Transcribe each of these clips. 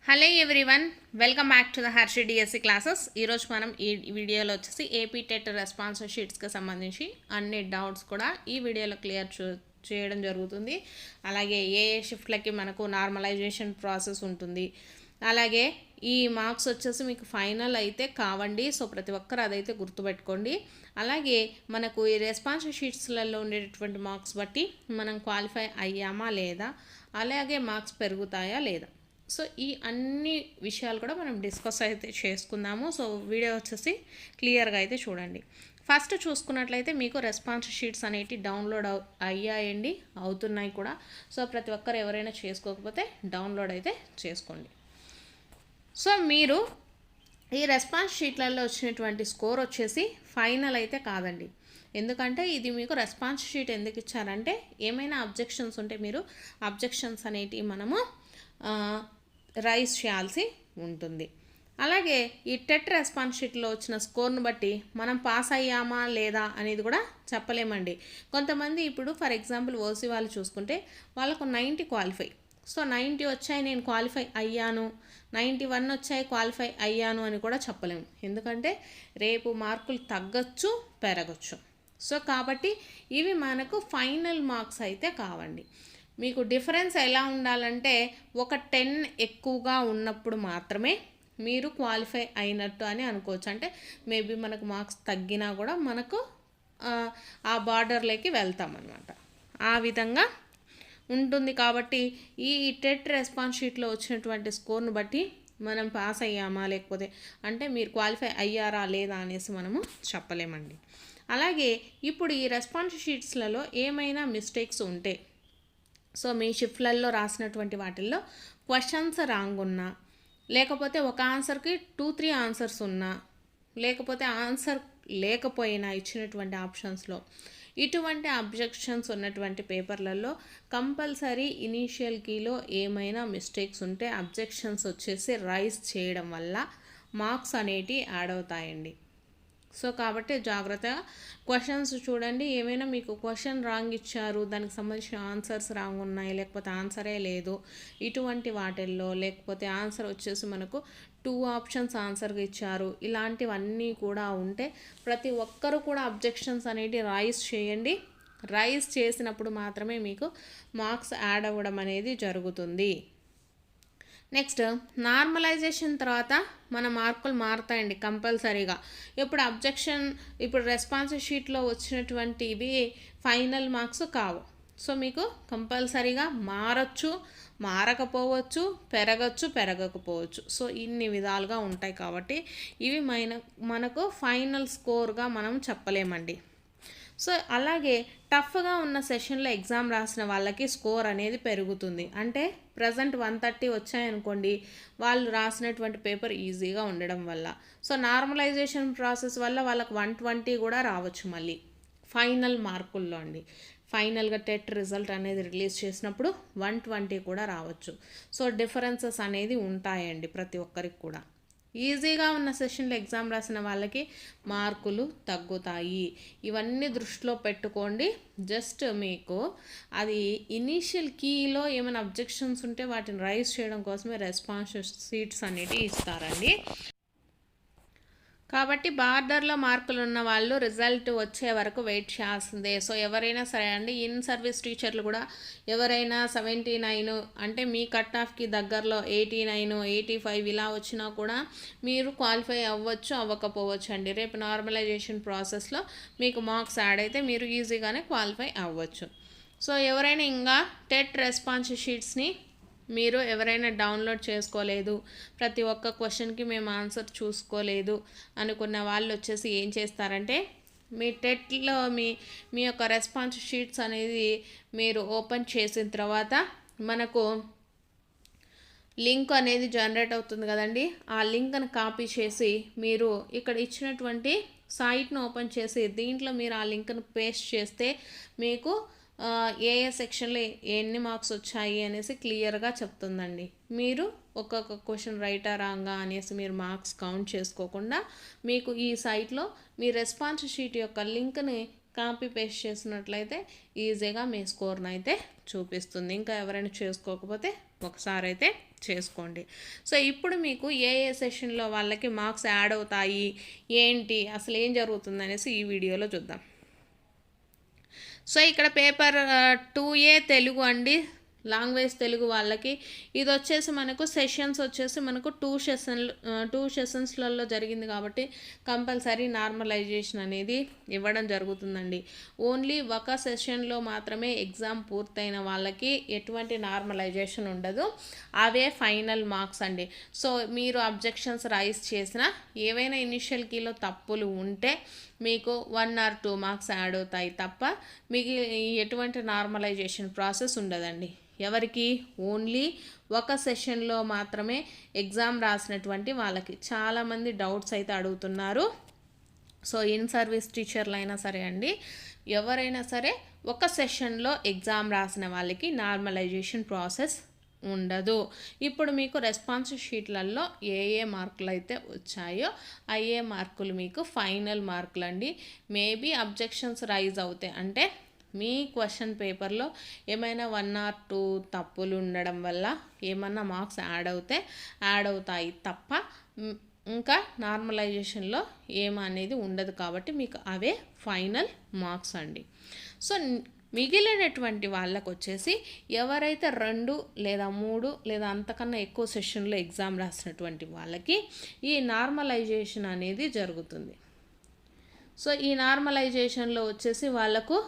Hello everyone, welcome back to the Harshi DSC classes. ఈరోజు మనం ఈ వీడియోలో వచ్చేసి ఏపీ టెట్ రెస్పాన్స్ షీట్స్కి సంబంధించి అన్ని డౌట్స్ కూడా ఈ వీడియోలో క్లియర్ చేయడం జరుగుతుంది. అలాగే ఏ షిఫ్ట్లకి మనకు నార్మలైజేషన్ ప్రాసెస్ ఉంటుంది. అలాగే ఈ మార్క్స్ వచ్చేసి మీకు ఫైనల్ అయితే కావండి, సో ప్రతి ఒక్కరు అదైతే గుర్తుపెట్టుకోండి. అలాగే మనకు ఈ రెస్పాన్స్ షీట్స్లలో ఉండేటటువంటి మార్క్స్ బట్టి మనం క్వాలిఫై అయ్యామా లేదా, అలాగే మార్క్స్ పెరుగుతాయా లేదా, సో ఈ అన్ని విషయాలు కూడా మనం డిస్కస్ అయితే చేసుకుందాము. సో వీడియో వచ్చేసి క్లియర్గా అయితే చూడండి. ఫస్ట్ చూసుకున్నట్లయితే మీకు రెస్పాన్స్ షీట్స్ అనేవి డౌన్లోడ్ అయ్యాయండి, అవుతున్నాయి కూడా. సో ప్రతి ఒక్కరు ఎవరైనా చేసుకోకపోతే డౌన్లోడ్ అయితే చేసుకోండి. సో మీరు ఈ రెస్పాన్స్ షీట్లలో వచ్చినటువంటి స్కోర్ వచ్చేసి ఫైనల్ అయితే కాదండి. ఎందుకంటే ఇది మీకు రెస్పాన్స్ షీట్ ఎందుకు ఇచ్చారంటే, ఏమైనా అబ్జెక్షన్స్ ఉంటే మీరు అబ్జెక్షన్స్ అనేటివి మనము రైజ్ చేయాల్సి ఉంటుంది. అలాగే ఈ టెట్ రెస్పాన్స్ షీట్లో వచ్చిన స్కోర్ను బట్టి మనం పాస్ అయ్యామా లేదా అనేది కూడా చెప్పలేమండి. కొంతమంది ఇప్పుడు ఫర్ ఎగ్జాంపుల్ ఓసీ వాళ్ళు చూసుకుంటే వాళ్ళకు 90 క్వాలిఫై, సో 90 వచ్చాయి నేను క్వాలిఫై అయ్యాను, 91 వచ్చాయి క్వాలిఫై అయ్యాను అని కూడా చెప్పలేము. ఎందుకంటే రేపు మార్కులు తగ్గచ్చు పెరగచ్చు. సో కాబట్టి ఇవి మనకు ఫైనల్ మార్క్స్ అయితే కావండి. మీకు డిఫరెన్స్ ఎలా ఉండాలంటే ఒక 10 ఎక్కువగా ఉన్నప్పుడు మాత్రమే మీరు క్వాలిఫై అయినట్టు అని అనుకోవచ్చు. అంటే మేబీ మనకు మార్క్స్ తగ్గినా కూడా మనకు ఆ బార్డర్లోకి వెళ్తామన్నమాట. ఆ విధంగా ఉంటుంది. కాబట్టి ఈ టెట్ రెస్పాన్స్ షీట్లో వచ్చినటువంటి స్కోర్ను బట్టి మనం పాస్ అయ్యామా లేకపోతే అంటే మీరు క్వాలిఫై అయ్యారా లేదా అనేసి మనము చెప్పలేమండి. అలాగే ఇప్పుడు ఈ రెస్పాన్స్ షీట్స్లలో ఏమైనా మిస్టేక్స్ ఉంటే, సో మీ షిఫ్ట్లలో రాసినటువంటి వాటిల్లో క్వశ్చన్స్ రాంగ్ ఉన్నా, లేకపోతే ఒక ఆన్సర్కి 2-3 ఆన్సర్స్ ఉన్నా, లేకపోతే ఆన్సర్ లేకపోయినా ఇచ్చినటువంటి ఆప్షన్స్లో ఇటువంటి అబ్జెక్షన్స్ ఉన్నటువంటి పేపర్లలో కంపల్సరీ ఇనీషియల్ కీలో ఏమైనా మిస్టేక్స్ ఉంటే అబ్జెక్షన్స్ వచ్చేసి రైజ్ చేయడం వల్ల మార్క్స్ అనేటివి యాడ్ అవుతాయండి. సో కాబట్టి జాగ్రత్తగా క్వశ్చన్స్ చూడండి. ఏమైనా మీకు క్వశ్చన్ రాంగ్ ఇచ్చారు, దానికి సంబంధించిన ఆన్సర్స్ రాంగ్ ఉన్నాయి, లేకపోతే ఆన్సరే లేదు, ఇటువంటి వాటిల్లో, లేకపోతే ఆన్సర్ వచ్చేసి మనకు 2 ఆప్షన్స్ ఆన్సర్గా ఇచ్చారు, ఇలాంటివన్నీ కూడా ఉంటే ప్రతి ఒక్కరు కూడా అబ్జెక్షన్స్ అనేవి రైజ్ చేయండి. రైజ్ చేసినప్పుడు మాత్రమే మీకు మార్క్స్ యాడ్ అవ్వడం అనేది జరుగుతుంది. నెక్స్ట్ నార్మలైజేషన్ తర్వాత మన మార్కులు మారుతాయండి కంపల్సరీగా. ఇప్పుడు రెస్పాన్స్ షీట్లో వచ్చినటువంటివి ఫైనల్ మార్క్స్ కావు. సో మీకు కంపల్సరీగా మారచ్చు, మారకపోవచ్చు, పెరగకపోవచ్చు. సో ఇన్ని విధాలుగా ఉంటాయి. కాబట్టి ఇవి మనకు ఫైనల్ స్కోర్గా మనం చెప్పలేమండి. సో అలాగే టఫ్గా ఉన్న సెషన్లో ఎగ్జామ్ రాసిన వాళ్ళకి స్కోర్ అనేది పెరుగుతుంది. అంటే ప్రజెంట్ 130 వచ్చాయనుకోండి, వాళ్ళు రాసినటువంటి పేపర్ ఈజీగా ఉండడం వల్ల. సో నార్మలైజేషన్ ప్రాసెస్ వల్ల వాళ్ళకి 120 కూడా రావచ్చు మళ్ళీ ఫైనల్ మార్కుల్లో అండి. ఫైనల్గా టెట్ రిజల్ట్ అనేది రిలీజ్ చేసినప్పుడు 120 కూడా రావచ్చు. సో డిఫరెన్సెస్ అనేది ఉంటాయండి ప్రతి ఒక్కరికి కూడా. ఈజీగా ఉన్న సెషన్లో ఎగ్జామ్ రాసిన వాళ్ళకి మార్కులు తగ్గుతాయి. ఇవన్నీ దృష్టిలో పెట్టుకోండి. జస్ట్ మీకు అది ఇనీషియల్ కీలో ఏమైనా అబ్జెక్షన్స్ ఉంటే వాటిని రైజ్ చేయడం కోసమే రెస్పాన్స్ షీట్స్ అనేవి ఇస్తారండి. కాబట్టి బార్డర్లో మార్కులు ఉన్న వాళ్ళు రిజల్ట్ వచ్చే వరకు వెయిట్ చేయాల్సిందే. సో ఎవరైనా సరే అండి, ఇన్ సర్వీస్ టీచర్లు కూడా ఎవరైనా 79 అంటే మీ కట్ ఆఫ్కి దగ్గరలో 89, 85 ఇలా వచ్చినా కూడా మీరు క్వాలిఫై అవ్వచ్చు, అవ్వకపోవచ్చు అండి. రేపు నార్మలైజేషన్ ప్రాసెస్లో మీకు మార్క్స్ యాడ్ అయితే మీరు ఈజీగానే క్వాలిఫై అవ్వచ్చు. సో ఎవరైనా ఇంకా టెట్ రెస్పాన్స్ షీట్స్ని మీరు ఎవరైనా డౌన్లోడ్ చేసుకోలేదు, ప్రతి ఒక్క క్వశ్చన్కి మేము ఆన్సర్ చూసుకోలేదు అనుకున్న వాళ్ళు వచ్చేసి ఏం చేస్తారంటే, మీ టెట్లో మీ యొక్క రెస్పాన్స్ షీట్స్ అనేది మీరు ఓపెన్ చేసిన తర్వాత మనకు లింక్ అనేది జనరేట్ అవుతుంది కదండి. ఆ లింక్ను కాపీ చేసి మీరు ఇక్కడ ఇచ్చినటువంటి సైట్ను ఓపెన్ చేసి దీంట్లో మీరు ఆ లింక్ను పేస్ట్ చేస్తే మీకు ఏ సెక్షన్లో ఎన్ని మార్క్స్ వచ్చాయి అనేసి క్లియర్గా చెప్తుందండి. మీరు ఒక్కొక్క క్వశ్చన్ రైటా రాంగా అనేసి మీరు మార్క్స్ కౌంట్ చేసుకోకుండా మీకు ఈ సైట్లో మీ రెస్పాన్స్ షీట్ యొక్క లింక్ని కాపీ పేస్ట్ చేసినట్లయితే ఈజీగా మీ స్కోర్ని అయితే చూపిస్తుంది. ఇంకా ఎవరైనా చేసుకోకపోతే ఒకసారి అయితే చేసుకోండి. సో ఇప్పుడు మీకు ఏ ఏ సెషన్లో వాళ్ళకి మార్క్స్ యాడ్ అవుతాయి, ఏంటి అసలు ఏం జరుగుతుంది అనేసి ఈ వీడియోలో చూద్దాం. సో ఇక్కడ పేపర్ 2A తెలుగు అండి, లాంగ్వేజ్ తెలుగు వాళ్ళకి ఇది వచ్చేసి మనకు సెషన్స్ వచ్చేసి మనకు 2 సెషన్స్లలో జరిగింది కాబట్టి కంపల్సరీ నార్మలైజేషన్ అనేది ఇవ్వడం జరుగుతుందండి. ఓన్లీ ఒక సెషన్లో మాత్రమే ఎగ్జామ్ పూర్తయిన వాళ్ళకి ఎటువంటి నార్మలైజేషన్ ఉండదు, అవే ఫైనల్ మార్క్స్ అండి. సో మీరు అబ్జెక్షన్స్ రైజ్ చేసిన ఏవైనా ఇనిషియల్ కీలో తప్పులు ఉంటే మీకు 1 or 2 మార్క్స్ యాడ్ అవుతాయి తప్ప మీకు ఎటువంటి నార్మలైజేషన్ ప్రాసెస్ ఉండదండి. ఎవరికి? ఓన్లీ ఒక సెషన్లో మాత్రమే ఎగ్జామ్ రాసినటువంటి వాళ్ళకి. చాలామంది డౌట్స్ అయితే అడుగుతున్నారు. సో ఇన్ సర్వీస్ టీచర్లు అయినా సరే అండి, ఎవరైనా సరే ఒక సెషన్లో ఎగ్జామ్ రాసిన వాళ్ళకి నార్మలైజేషన్ ప్రాసెస్ ఉండదు. ఇప్పుడు మీకు రెస్పాన్స్ షీట్లలో ఏ ఏ మార్కులు అయితే వచ్చాయో అయ్యే మార్కులు మీకు ఫైనల్ మార్కులు అండి. మేబీ అబ్జెక్షన్స్ రైజ్ అవుతాయి, అంటే మీ క్వశ్చన్ పేపర్లో ఏమైనా 1 or 2 తప్పులు ఉండడం వల్ల ఏమన్నా మార్క్స్ యాడ్ అవుతాయి తప్ప ఇంకా నార్మలైజేషన్లో ఏమనేది ఉండదు కాబట్టి మీకు అవే ఫైనల్ మార్క్స్ అండి. సో మిగిలినటువంటి వాళ్ళకు వచ్చేసి ఎవరైతే 2 లేదా 3 లేదా అంతకన్నా ఎక్కువ సెషన్లో ఎగ్జామ్ రాసినటువంటి వాళ్ళకి ఈ నార్మలైజేషన్ అనేది జరుగుతుంది. సో ఈ నార్మలైజేషన్లో వచ్చేసి వాళ్ళకు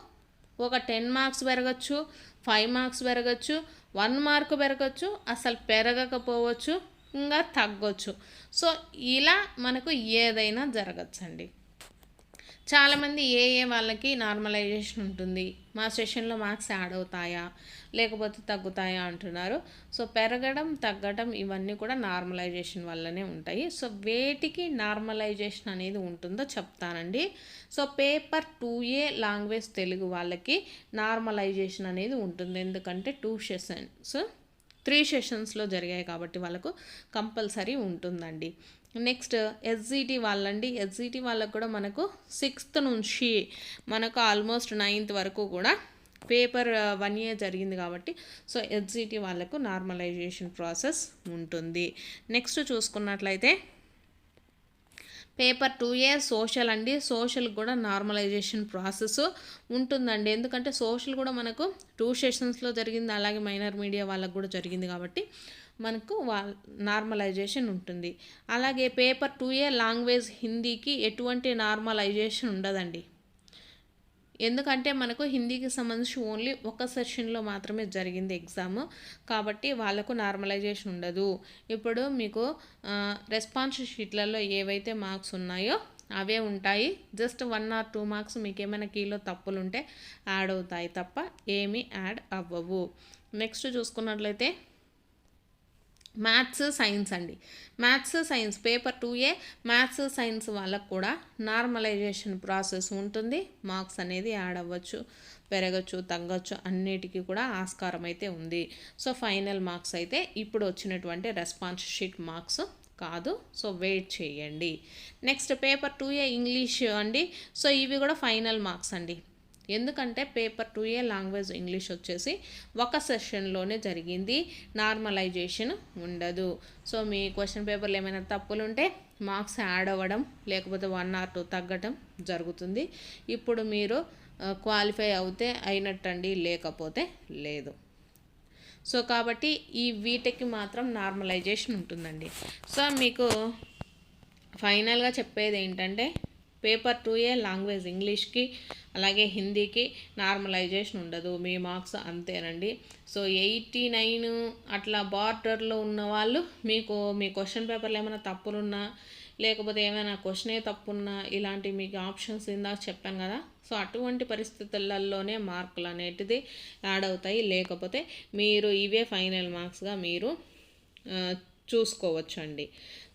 ఒక 10 మార్క్స్ పెరగచ్చు, 5 మార్క్స్ పెరగచ్చు, 1 మార్క్ పెరగచ్చు, అసలు పెరగకపోవచ్చు, ఇంకా తగ్గొచ్చు. సో ఇలా మనకు ఏదైనా జరగచ్చండి. చాలామంది ఏ వాళ్ళకి నార్మలైజేషన్ ఉంటుంది, మా సెషన్లో మార్క్స్ యాడ్ అవుతాయా లేకపోతే తగ్గుతాయా అంటున్నారు. సో పెరగడం తగ్గడం ఇవన్నీ కూడా నార్మలైజేషన్ వల్లనే ఉంటాయి. సో వేటికి నార్మలైజేషన్ అనేది ఉంటుందో చెప్తానండి. So paper 2A language Telugu వాళ్ళకి నార్మలైజేషన్ అనేది ఉంటుంది, ఎందుకంటే 3 సెషన్స్లో జరిగాయి కాబట్టి వాళ్ళకు కంపల్సరీ ఉంటుందండి. నెక్స్ట్ ఎస్జిటి వాళ్ళండి, ఎస్జిటి వాళ్ళకు కూడా మనకు 6th నుంచి మనకు ఆల్మోస్ట్ 9th వరకు కూడా పేపర్ 1A జరిగింది కాబట్టి సో ఎస్జిటి వాళ్ళకు నార్మలైజేషన్ ప్రాసెస్ ఉంటుంది. నెక్స్ట్ చూసుకున్నట్లయితే పేపర్ 2A సోషల్ అండి, సోషల్ కూడా నార్మలైజేషన్ ప్రాసెస్ ఉంటుందండి. ఎందుకంటే సోషల్ కూడా మనకు 2 సెషన్స్లో జరిగింది, అలాగే మైనర్ మీడియా వాళ్ళకు కూడా జరిగింది కాబట్టి మనకు నార్మలైజేషన్ ఉంటుంది. అలాగే పేపర్ 2A లాంగ్వేజ్ హిందీకి ఎటువంటి నార్మలైజేషన్ ఉండదండి, ఎందుకంటే మనకు హిందీకి సంబంధించి ఓన్లీ ఒక సెషన్లో మాత్రమే జరిగింది ఎగ్జామ్ కాబట్టి వాళ్ళకు నార్మలైజేషన్ ఉండదు. ఇప్పుడు మీకు రెస్పాన్స్ షీట్లలో ఏవైతే మార్క్స్ ఉన్నాయో అవే ఉంటాయి. జస్ట్ 1 or 2 మార్క్స్ మీకు ఏమైనా కీలో తప్పులు ఉంటే యాడ్ అవుతాయి తప్ప ఏమీ యాడ్ అవ్వవు. నెక్స్ట్ చూసుకున్నట్లయితే మ్యాథ్స్ సైన్స్ అండి, maths science paper 2A maths science వాళ్ళకు కూడా నార్మలైజేషన్ ప్రాసెస్ ఉంటుంది. మార్క్స్ అనేది యాడ్ అవ్వచ్చు, పెరగచ్చు, తగ్గచ్చు, అన్నిటికీ కూడా ఆస్కారం అయితే ఉంది. సో ఫైనల్ మార్క్స్ అయితే ఇప్పుడు వచ్చినటువంటి రెస్పాన్స్ షీట్ మార్క్స్ కాదు, సో వెయిట్ చేయండి. నెక్స్ట్ పేపర్ 2A ఇంగ్లీష్ అండి, సో ఇవి కూడా ఫైనల్ మార్క్స్ అండి. ఎందుకంటే పేపర్ 2A లాంగ్వేజ్ ఇంగ్లీష్ వచ్చేసి ఒక సెషన్లోనే జరిగింది, నార్మలైజేషన్ ఉండదు. సో మీ క్వశ్చన్ పేపర్లో ఏమైనా తప్పులు ఉంటే మార్క్స్ యాడ్ అవ్వడం లేకపోతే 1 or 2 తగ్గటం జరుగుతుంది. ఇప్పుడు మీరు క్వాలిఫై అవుతే అయినట్టండి, లేకపోతే లేదు. సో కాబట్టి వీటికి మాత్రం నార్మలైజేషన్ ఉంటుందండి. సో మీకు ఫైనల్గా చెప్పేది ఏంటంటే పేపర్ 2A లాంగ్వేజ్ ఇంగ్లీష్కి అలాగే హిందీకి నార్మలైజేషన్ ఉండదు, మీ మార్క్స్ అంతేనండి. సో 89 అట్లా బార్డర్లో ఉన్న వాళ్ళు మీకు మీ క్వశ్చన్ పేపర్లో ఏమైనా తప్పులున్నా లేకపోతే ఏమైనా క్వశ్చనే తప్పున్నా ఇలాంటి మీకు ఆప్షన్స్ ఇందాక చెప్పాను కదా, సో అటువంటి పరిస్థితులలోనే మార్కులు అనేటిది యాడ్ అవుతాయి, లేకపోతే మీరు ఇవే ఫైనల్ మార్క్స్గా మీరు చూసుకోవచ్చు అండి.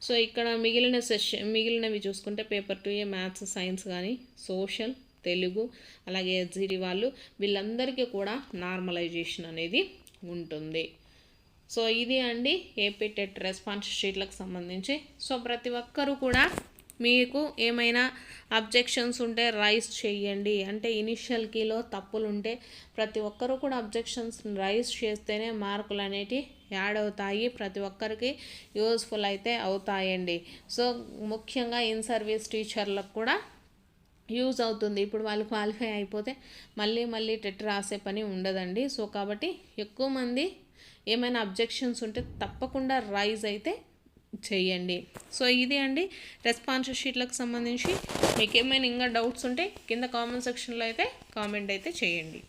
సో ఇక్కడ మిగిలినవి చూసుకుంటే పేపర్ 2A మ్యాథ్స్ సైన్స్ కానీ సోషల్ తెలుగు అలాగే ఎస్జిటి వాళ్ళు వీళ్ళందరికీ కూడా నార్మలైజేషన్ అనేది ఉంటుంది. సో ఇది అండి ఏపీ టెట్ రెస్పాన్స్ షీట్లకు సంబంధించి. సో ప్రతి ఒక్కరూ కూడా మీకు ఏమైనా అబ్జెక్షన్స్ ఉంటే రైజ్ చేయండి. అంటే ఇనిషియల్ కీలో తప్పులు ఉంటే ప్రతి ఒక్కరూ కూడా అబ్జెక్షన్స్ రైజ్ చేస్తేనే మార్కులు అనేటివి యాడ్ అవుతాయి, ప్రతి ఒక్కరికి యూస్ఫుల్ అయితే అవుతాయండి. సో ముఖ్యంగా ఇన్ సర్వీస్ టీచర్లకు కూడా యూజ్ అవుతుంది. ఇప్పుడు వాళ్ళు క్వాలిఫై అయిపోతే మళ్ళీ టెట్ రాసే పని ఉండదండి. సో కాబట్టి ఎక్కువ మంది ఏమైనా అబ్జెక్షన్స్ ఉంటే తప్పకుండా రైజ్ అయితే చేయండి. సో ఇది అండి రెస్పాన్స్ షీట్లకు సంబంధించి. మీకు ఏమైనా ఇంకా డౌట్స్ ఉంటే కింద కామెంట్ సెక్షన్లో అయితే కామెంట్ అయితే చేయండి.